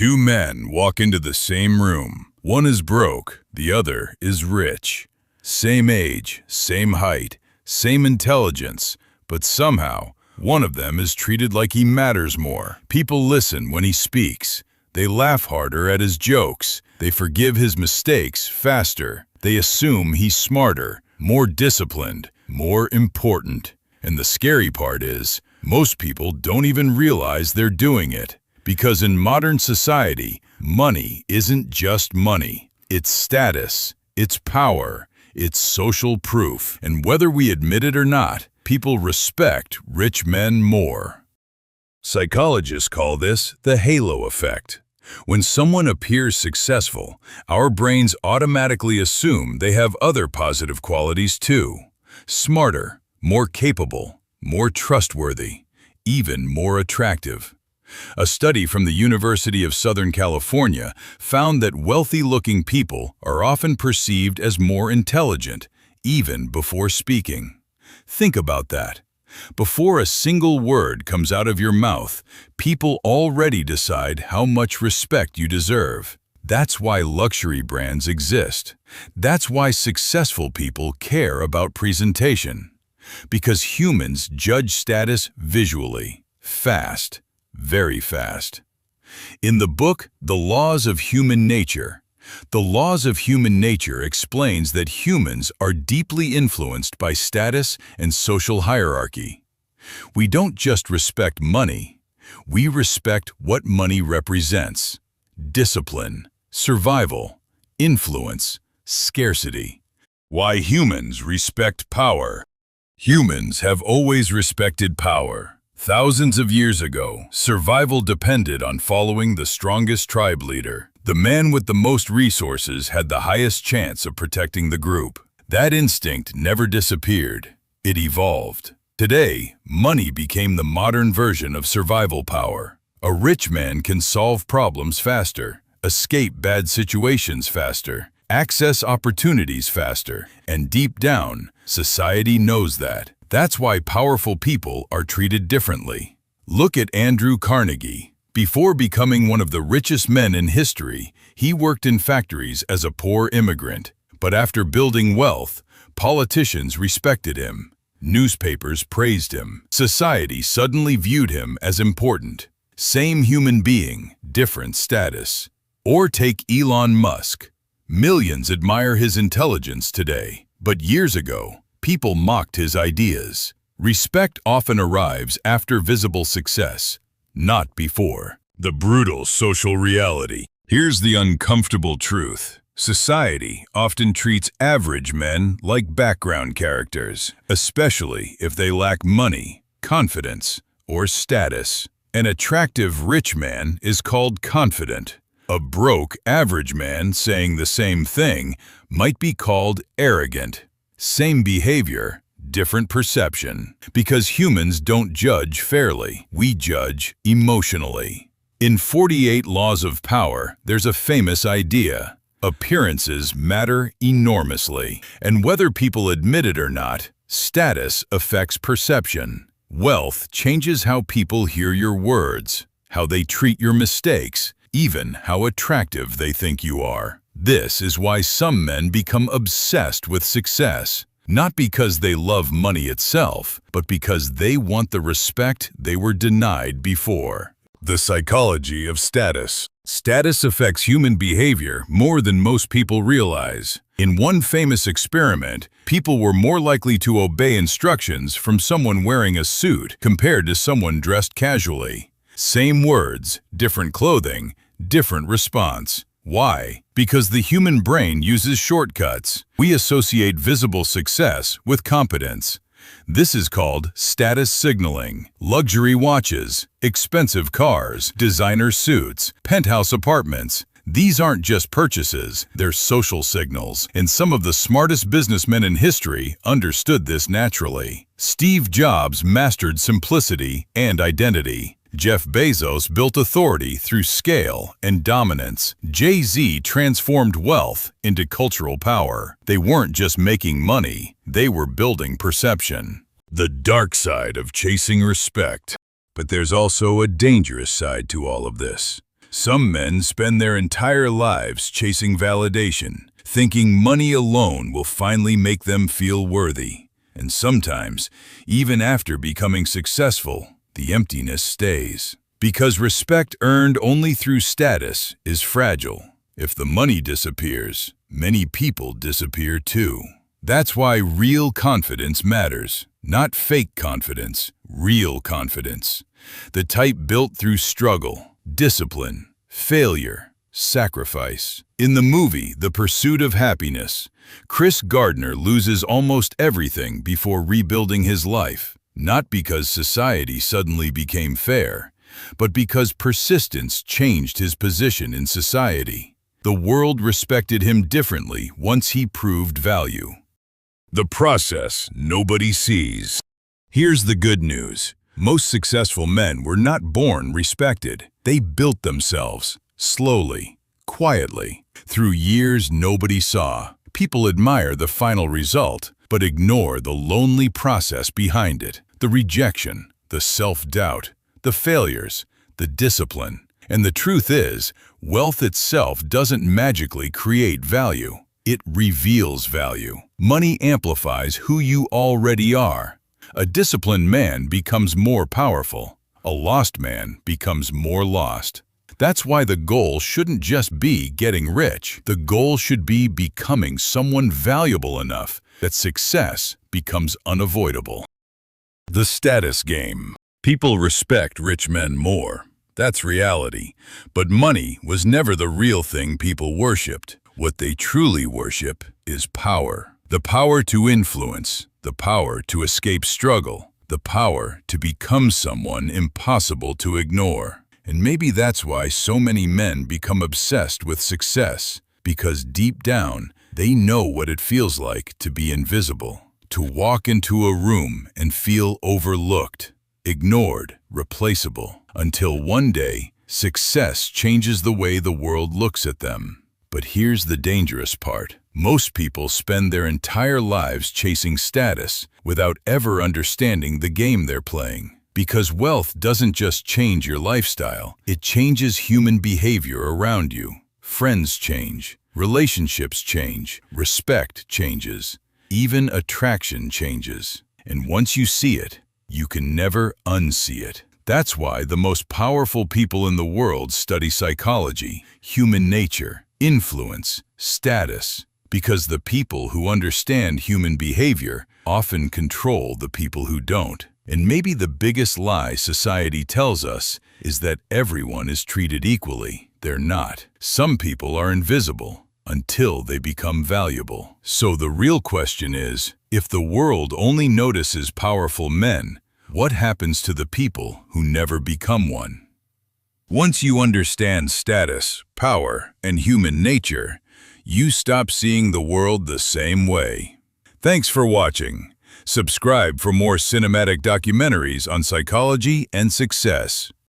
Two men walk into the same room. One is broke, the other is rich. Same age, same height, same intelligence, but somehow, one of them is treated like he matters more. People listen when he speaks. They laugh harder at his jokes. They forgive his mistakes faster. They assume he's smarter, more disciplined, more important. And the scary part is, most people don't even realize they're doing it. Because in modern society, money isn't just money. It's status, it's power, it's social proof. And whether we admit it or not, people respect rich men more. Psychologists call this the halo effect. When someone appears successful, our brains automatically assume they have other positive qualities too. Smarter, more capable, more trustworthy, even more attractive. A study from the University of Southern California found that wealthy-looking people are often perceived as more intelligent, even before speaking. Think about that. Before a single word comes out of your mouth, people already decide how much respect you deserve. That's why luxury brands exist. That's why successful people care about presentation. Because humans judge status visually, fast. Very fast. In the book, The Laws of Human Nature, The Laws of Human Nature explains that humans are deeply influenced by status and social hierarchy. We don't just respect money, we respect what money represents: discipline, survival, influence, scarcity. Why humans respect power. Humans have always respected power. Thousands of years ago, survival depended on following the strongest tribe leader. The man with the most resources had the highest chance of protecting the group. That instinct never disappeared. It evolved. Today, money became the modern version of survival power. A rich man can solve problems faster, escape bad situations faster, access opportunities faster, and deep down, society knows that. That's why powerful people are treated differently. Look at Andrew Carnegie. Before becoming one of the richest men in history, he worked in factories as a poor immigrant. But after building wealth, politicians respected him. Newspapers praised him. Society suddenly viewed him as important. Same human being, different status. Or take Elon Musk. Millions admire his intelligence today. But years ago, people mocked his ideas. Respect often arrives after visible success, not before. The brutal social reality. Here's the uncomfortable truth. Society often treats average men like background characters, especially if they lack money, confidence, or status. An attractive rich man is called confident. A broke average man saying the same thing might be called arrogant. Same behavior, different perception. Because humans don't judge fairly, we judge emotionally. In 48 Laws of Power, there's a famous idea. Appearances matter enormously. And whether people admit it or not, status affects perception. Wealth changes how people hear your words, how they treat your mistakes, even how attractive they think you are. This is why some men become obsessed with success, not because they love money itself, but because they want the respect they were denied before. The psychology of status. Status affects human behavior more than most people realize. In one famous experiment, people were more likely to obey instructions from someone wearing a suit compared to someone dressed casually. Same words, different clothing, different response. Why? Because the human brain uses shortcuts. We associate visible success with competence. This is called status signaling. Luxury watches, expensive cars, designer suits, penthouse apartments. These aren't just purchases, they're social signals. And some of the smartest businessmen in history understood this naturally. Steve Jobs mastered simplicity and identity. Jeff Bezos built authority through scale and dominance. Jay-Z transformed wealth into cultural power. They weren't just making money, they were building perception. The dark side of chasing respect. But there's also a dangerous side to all of this. Some men spend their entire lives chasing validation, thinking money alone will finally make them feel worthy. And sometimes, even after becoming successful, the emptiness stays. Because respect earned only through status is fragile. If the money disappears, many people disappear too. That's why real confidence matters. Not fake confidence, real confidence. The type built through struggle, discipline, failure, sacrifice. In the movie The Pursuit of Happiness, Chris Gardner loses almost everything before rebuilding his life, not because society suddenly became fair, but because persistence changed his position in society. The world respected him differently once he proved value. The process nobody sees. Here's the good news. Most successful men were not born respected. They built themselves, slowly, quietly, through years nobody saw. People admire the final result, but ignore the lonely process behind it. The rejection, the self-doubt, the failures, the discipline. And the truth is, wealth itself doesn't magically create value. It reveals value. Money amplifies who you already are. A disciplined man becomes more powerful. A lost man becomes more lost. That's why the goal shouldn't just be getting rich. The goal should be becoming someone valuable enough that success becomes unavoidable. The status game. People respect rich men more. That's reality. But money was never the real thing people worshipped. What they truly worship is power. The power to influence, the power to escape struggle, the power to become someone impossible to ignore. And maybe that's why so many men become obsessed with success, because deep down, they know what it feels like to be invisible, to walk into a room and feel overlooked, ignored, replaceable, until one day, success changes the way the world looks at them. But here's the dangerous part. Most people spend their entire lives chasing status without ever understanding the game they're playing. Because wealth doesn't just change your lifestyle, it changes human behavior around you. Friends change, relationships change, respect changes, even attraction changes. And once you see it, you can never unsee it. That's why the most powerful people in the world study psychology, human nature, influence, status, because the people who understand human behavior often control the people who don't. And maybe the biggest lie society tells us is that everyone is treated equally. They're not. Some people are invisible until they become valuable. So the real question is, if the world only notices powerful men, what happens to the people who never become one? Once you understand status, power, and human nature, you stop seeing the world the same way. Thanks for watching. Subscribe for more cinematic documentaries on psychology and success.